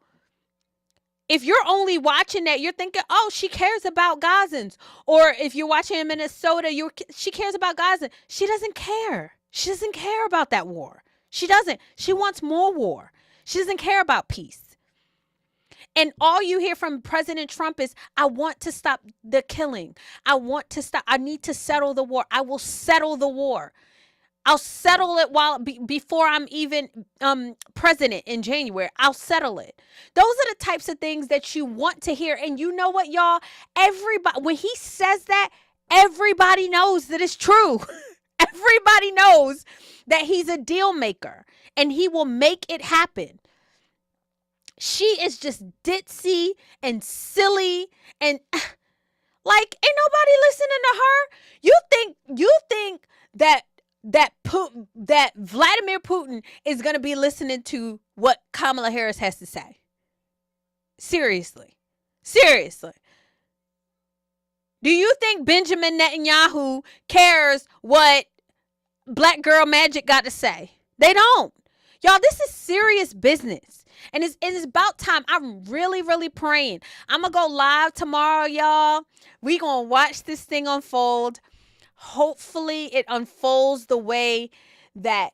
[SPEAKER 2] If you're only watching that, you're thinking, oh, she cares about Gazans. Or if you're watching in Minnesota, she cares about Gazans. She doesn't care. She doesn't care about that war. She doesn't. She wants more war. She doesn't care about peace. And all you hear from President Trump is, I want to stop the killing. I need to settle the war. I will settle the war. I'll settle it before I'm even president in January. I'll settle it. Those are the types of things that you want to hear. And you know what, y'all? Everybody, when he says that, everybody knows that it's true. Everybody knows that he's a deal maker and he will make it happen. She is just ditzy and silly and like, ain't nobody listening to her. You think that Vladimir Putin is going to be listening to what Kamala Harris has to say? Seriously. Do you think Benjamin Netanyahu cares what Black Girl Magic got to say? They don't. Y'all, this is serious business. And it's about time. I'm really, really praying. I'm going to go live tomorrow, y'all. We going to watch this thing unfold. Hopefully it unfolds the way that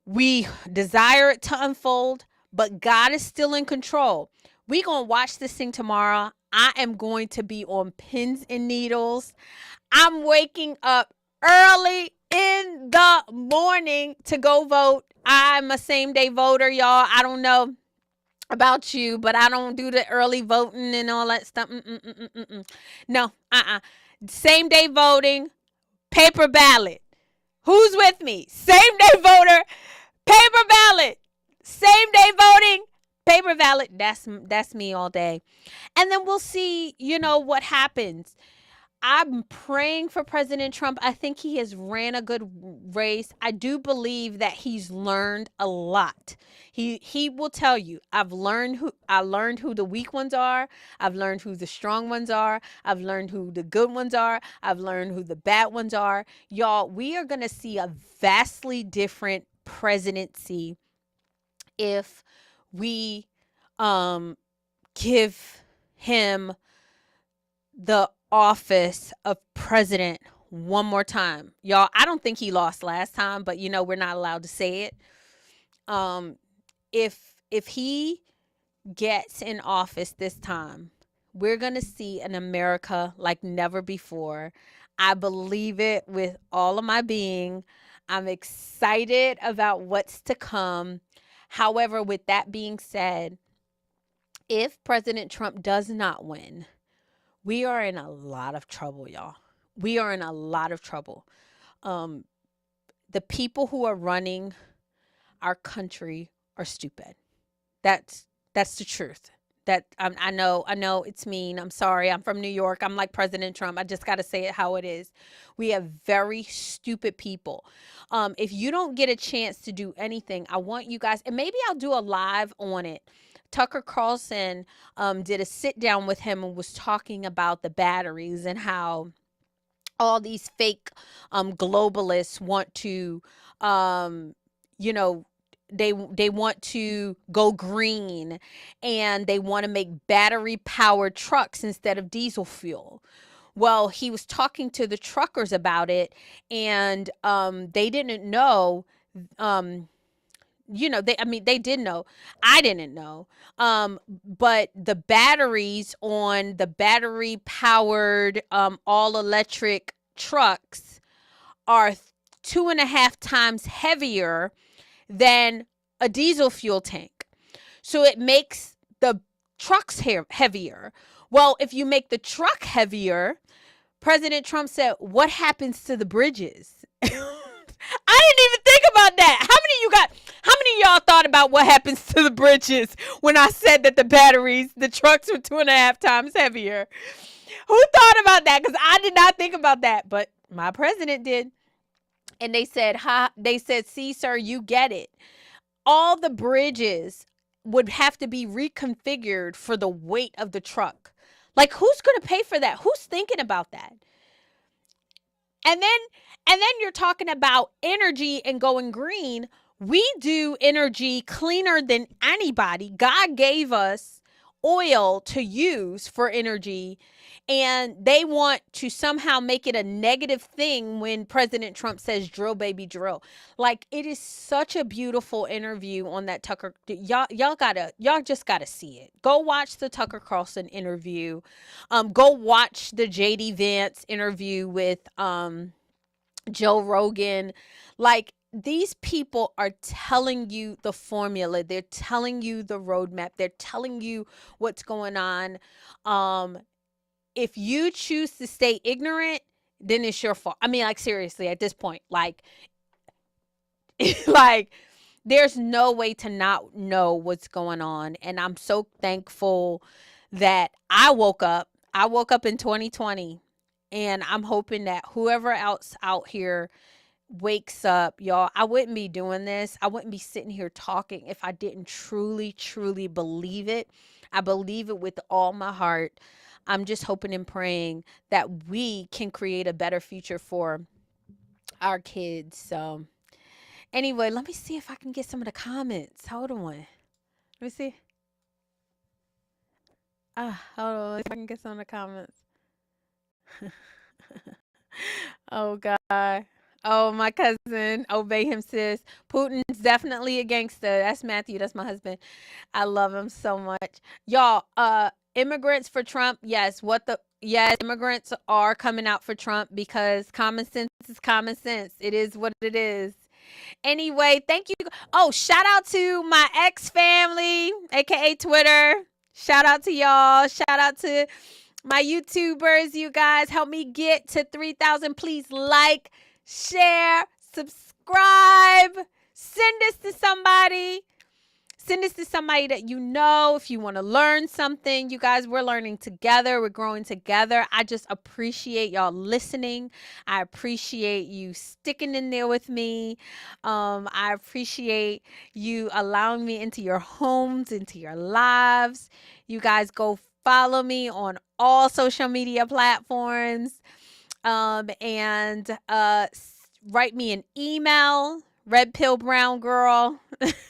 [SPEAKER 2] we desire it to unfold. But God is still in control. We going to watch this thing tomorrow. I am going to be on pins and needles. I'm waking up early in the morning to go vote. I'm a same-day voter, y'all. I don't know about you, but I don't do the early voting and all that stuff. No, same-day voting, paper ballot. Who's with me? Same-day voter, paper ballot. Same-day voting, paper ballot. That's me all day. And then we'll see, what happens. I'm praying for President Trump. I think he has ran a good race. I do believe that he's learned a lot. He will tell you, I learned who the weak ones are. I've learned who the strong ones are. I've learned who the good ones are. I've learned who the bad ones are. Y'all, we are going to see a vastly different presidency if we give him the office of president one more time. Y'all, I don't think he lost last time, but we're not allowed to say it. If he gets in office this time, we're going to see an America like never before. I believe it with all of my being. I'm excited about what's to come. However, with that being said, if President Trump does not win, we are in a lot of trouble, y'all. We are in a lot of trouble. The people who are running our country are stupid. That's the truth. That I know it's mean. I'm sorry. I'm from New York. I'm like President Trump. I just got to say it how it is. We have very stupid people. If you don't get a chance to do anything, I want you guys, and maybe I'll do a live on it. Tucker Carlson did a sit down with him and was talking about the batteries and how all these fake globalists want to, they want to go green and they want to make battery powered trucks instead of diesel fuel. Well, he was talking to the truckers about it, and they didn't know. They did know. I didn't know. But the batteries on the battery powered all electric trucks are 2.5 times heavier than a diesel fuel tank. So it makes the trucks heavier. Well, if you make the truck heavier, President Trump said, what happens to the bridges? I didn't even think about that. How many of y'all thought about what happens to the bridges when I said that the trucks were 2.5 times heavier? Who thought about that? Because I did not think about that, but my president did. And they said, see, sir, you get it. All the bridges would have to be reconfigured for the weight of the truck. Like, who's going to pay for that? Who's thinking about that? And then you're talking about energy and going green. We do energy cleaner than anybody. God gave us oil to use for energy, and they want to somehow make it a negative thing when President Trump says drill baby drill. Like, it is such a beautiful interview on that Tucker. Y'all just gotta see it. Go watch the Tucker Carlson interview. Go watch the JD Vance interview with Joe Rogan. Like, these people are telling you the formula. They're telling you the roadmap. They're telling you what's going on. If you choose to stay ignorant, then it's your fault. I mean, like, seriously, at this point, like, like, there's no way to not know what's going on. And I'm so thankful that I woke up in 2020, and I'm hoping that whoever else out here wakes up, y'all. I wouldn't be doing this. I wouldn't be sitting here talking if I didn't truly, truly believe it. I believe it with all my heart. I'm just hoping and praying that we can create a better future for our kids. So anyway, let me see if I can get some of the comments. Hold on. Let me see. Hold on. If I can get some of the comments. Oh, God. Oh, my cousin. Obey him, sis. Putin's definitely a gangster. That's Matthew. That's my husband. I love him so much. Y'all, immigrants for Trump. Yes. Yes, immigrants are coming out for Trump because common sense is common sense. It is what it is. Anyway, thank you. Oh, shout out to my ex family, aka Twitter. Shout out to y'all. Shout out to my YouTubers. You guys help me get to 3,000. Please like, share, subscribe. Send this to somebody. Send this to somebody that you know. If you want to learn something, you guys, we're learning together. We're growing together. I just appreciate y'all listening. I appreciate you sticking in there with me. I appreciate you allowing me into your homes, into your lives. You guys go follow me on all social media platforms. And write me an email. Red Pill Brown Girl.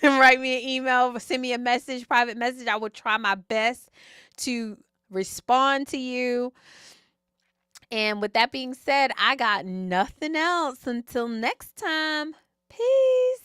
[SPEAKER 2] Write me an email, send me a message, private message. I will try my best to respond to you. And with that being said, I got nothing else. Until next time, peace.